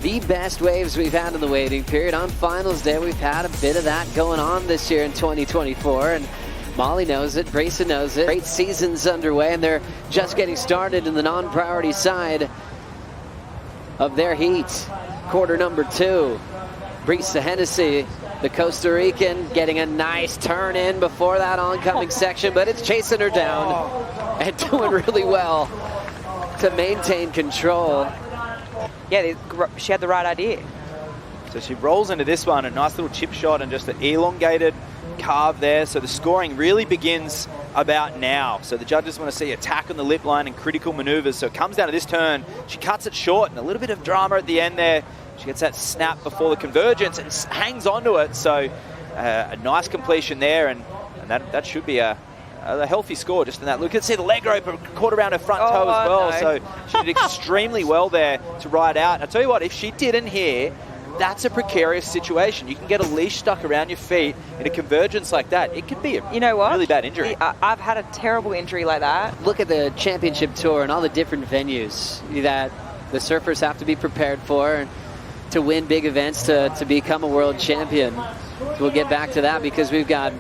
the best waves we've had in the waiting period. On finals day, we've had a bit of that going on this year in 2024, and Molly knows it, Brisa knows it. Great season's underway, and they're just getting started in the non-priority side of their heat. Quarter number 2. Brisa Hennessy, the Costa Rican, getting a nice turn in before that oncoming section, but it's chasing her down and doing really well to maintain control. Yeah, she had the right idea. So she rolls into this one, a nice little chip shot and just an elongated carve there. So the scoring really begins about now. So the judges want to see attack on the lip line and critical maneuvers. So it comes down to this turn. She cuts it short and a little bit of drama at the end there. She gets that snap before the convergence and hangs onto it. So a nice completion there, and that should be a healthy score just in that. Look, you can see the leg rope caught around her front toe as well. No. So she did extremely well there to ride out. And I tell you what, if she didn't here, that's a precarious situation. You can get a leash stuck around your feet in a convergence like that. It could be a really bad injury. I've had a terrible injury like that. Look at the championship tour and all the different venues that the surfers have to be prepared for to win big events, to become a world champion. So we'll get back to that because we've got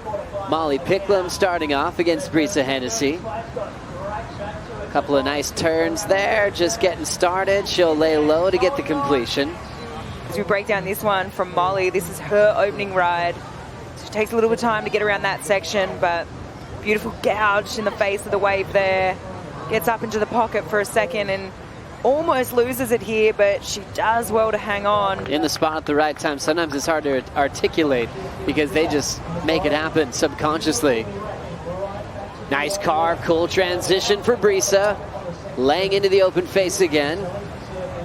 Molly Picklum starting off against Brisa Hennessy. A couple of nice turns there, just getting started. She'll lay low to get the completion. As we break down this one from Molly, this is her opening ride. She takes a little bit of time to get around that section, but beautiful gouge in the face of the wave there. Gets up into the pocket for a second and almost loses it here, but she does well to hang on. In the spot at the right time. Sometimes it's hard to articulate because they just make it happen subconsciously. Nice carve, cool transition for Brisa. Laying into the open face again.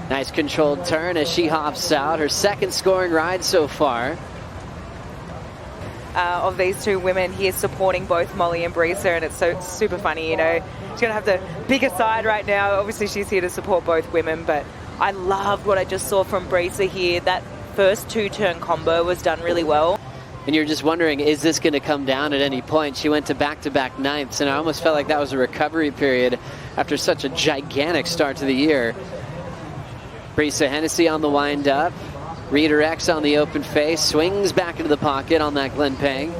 Nice controlled turn as she hops out. Her second scoring ride so far. Of these two women here supporting both Molly and Brisa, and it's so super funny, you know. She's going to have the bigger side right now. Obviously, she's here to support both women, but I loved what I just saw from Brisa here. That first two-turn combo was done really well. And you're just wondering, is this going to come down at any point? She went to back-to-back ninths, and I almost felt like that was a recovery period after such a gigantic start to the year. Brisa Hennessy on the wind-up. Redirects on the open face, swings back into the pocket on that Glen Pang.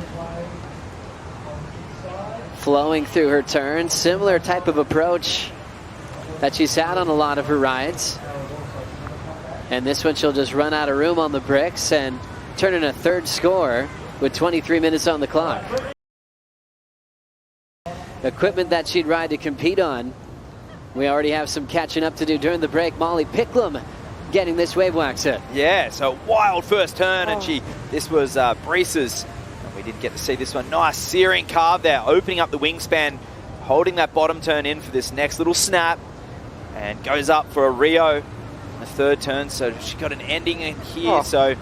Flowing through her turn, similar type of approach that she's had on a lot of her rides. And this one she'll just run out of room on the bricks and turn in a third score with 23 minutes on the clock. Equipment that she'd ride to compete on. We already have some catching up to do during the break. Molly Picklum getting this wave wax hit. Yeah, so wild first turn, and this was Brisa's. We didn't get to see this one. Nice searing carve there, opening up the wingspan, holding that bottom turn in for this next little snap, and goes up for a Rio in the third turn. So she got an ending in here, so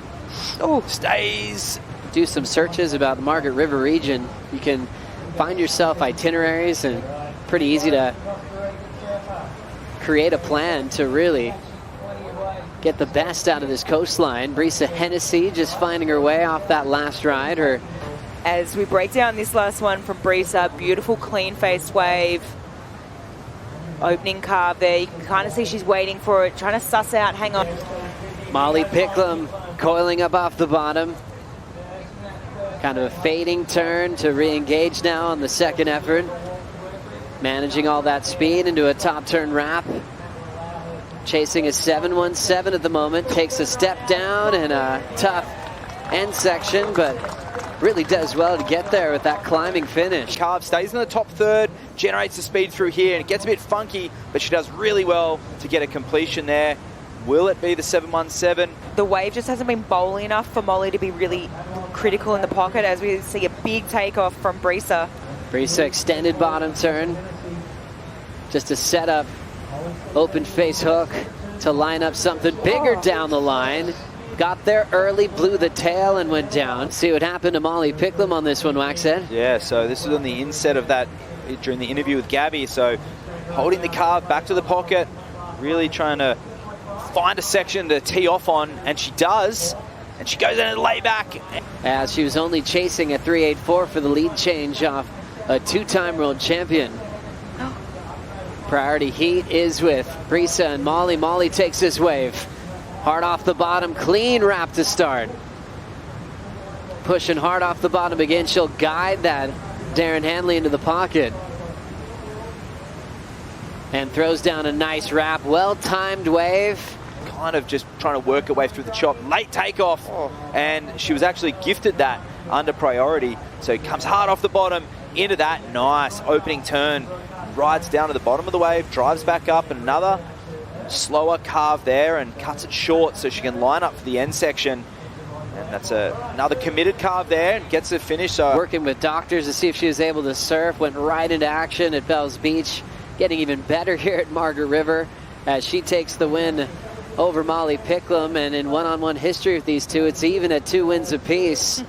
stays. Do some searches about the Margaret River region. You can find yourself itineraries, and pretty easy to create a plan to really get the best out of this coastline. Brisa Hennessy just finding her way off that last ride. As we break down this last one from Brisa, beautiful clean-faced wave. Opening carve there. You can kind of see she's waiting for it, trying to suss out, hang on. Molly Picklum coiling up off the bottom. Kind of a fading turn to re-engage now on the second effort. Managing all that speed into a top turn wrap. Chasing a 717 at the moment. Takes a step down and a tough end section, but really does well to get there with that climbing finish. Carve stays in the top third, generates the speed through here, and it gets a bit funky, but she does really well to get a completion there. Will it be the 717? The wave just hasn't been bowling enough for Molly to be really critical in the pocket, as we see a big takeoff from Brisa. Brisa extended bottom turn. Just a setup. Open face hook to line up something bigger down the line. Got there early, blew the tail and went down. See what happened to Molly Picklum on this one, Waxhead. Yeah, so this was on the inset of that during the interview with Gabby. So holding the carve back to the pocket, really trying to find a section to tee off on, and she does. And she goes in and lay back. As she was only chasing a 384 for the lead change off a two-time world champion. Priority heat is with Brisa and Molly. Molly takes this wave. Hard off the bottom, clean wrap to start. Pushing hard off the bottom again. She'll guide that Darren Hanley into the pocket. And throws down a nice wrap. Well-timed wave. Kind of just trying to work her way through the chop. Late takeoff. And she was actually gifted that under priority. So it comes hard off the bottom into that nice opening turn. Rides down to the bottom of the wave. Drives back up. And another slower carve there. And cuts it short so she can line up for the end section. And that's another committed carve there and gets it finished. So working with doctors to see if she was able to surf. Went right into action at Bells Beach. Getting even better here at Margaret River as she takes the win over Molly Picklum. And in one-on-one history with these two, it's even at 2 wins apiece.